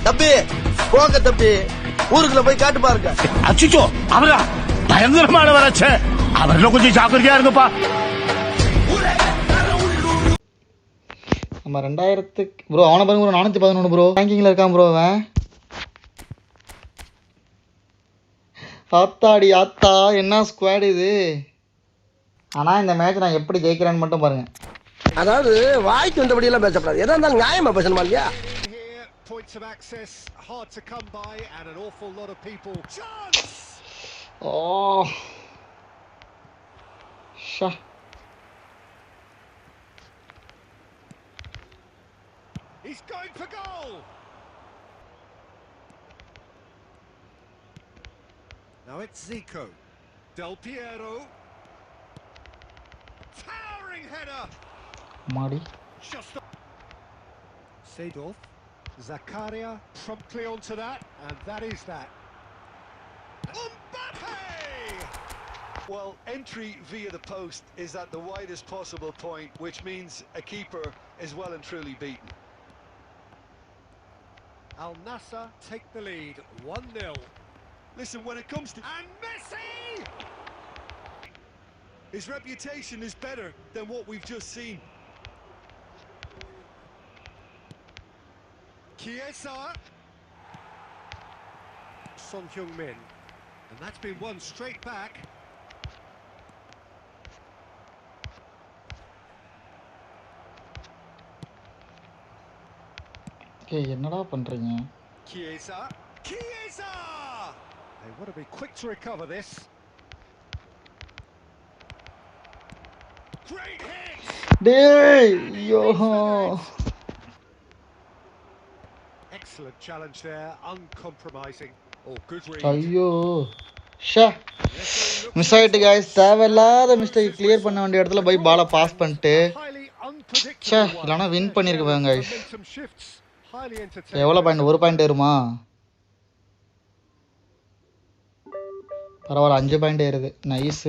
தம்பி போங்க தம்பி, ஊருக்குள்ள போய் காட்டு பாருங்க. அச்சிச்சோ அவரா பயங்கரமான வளர்ச்சி, அவர்ல கொஞ்சம் ஜாக்கிரதையா இருங்கப்பா. நம்ம 2000 ப்ரோ அவனை பாருங்க ப்ரோ, 411 ப்ரோ ரேங்கிங்கில் இருக்கான் ப்ரோ அவன். ஆத்தாடி ஆத்தா என்ன ஸ்குவாட் இது. ஆனால் இந்த மேட்ச் நான் எப்படி ஜெயிக்கிறேன்னு மட்டும் பாருங்க. அதாவது வாய்க்கு வந்தபடியெல்லாம் பேசப்படாது, எதா இருந்தாலும் நியாயமா பேசணுமா இல்லையா? Points of access hard to come by and an awful lot of people. Chance! Oh. Sha. He's going for goal. Now it's Zico. Del Piero. Towering header. Madi. Just Seedorf. Zakaria promptly onto that, and that is that. Mbappe! Well, entry via the post is at the widest possible point, which means a keeper is well and truly beaten. Al Nassr take the lead, 1-0. Listen, when it comes to... And Messi! His reputation is better than what we've just seen. Chiesa. Son Heung-min. And that's been won straight back. Okay, என்னடா பண்றீங்க? Chiesa. Chiesa! They want to be quick to recover this. Great hit! டேய் யோ. Excellent challenge there, uncompromising. Oh, good read. ஐயோ Shah miss ஆயிட்டு guys. தேவையில்லாத mistake clear பண்ண வேண்டிய இடத்துல போய் பாலை பாஸ் பண்ணிட்டு ச்சே இல்லனா வின் பண்ணிருக்கேன் गाइस. எவ்வளவு பாயிண்ட்? 1 பாயிண்ட் ஏறுமா? பரவாயில்ல 5 பாயிண்ட் ஏறுது. நைஸ்.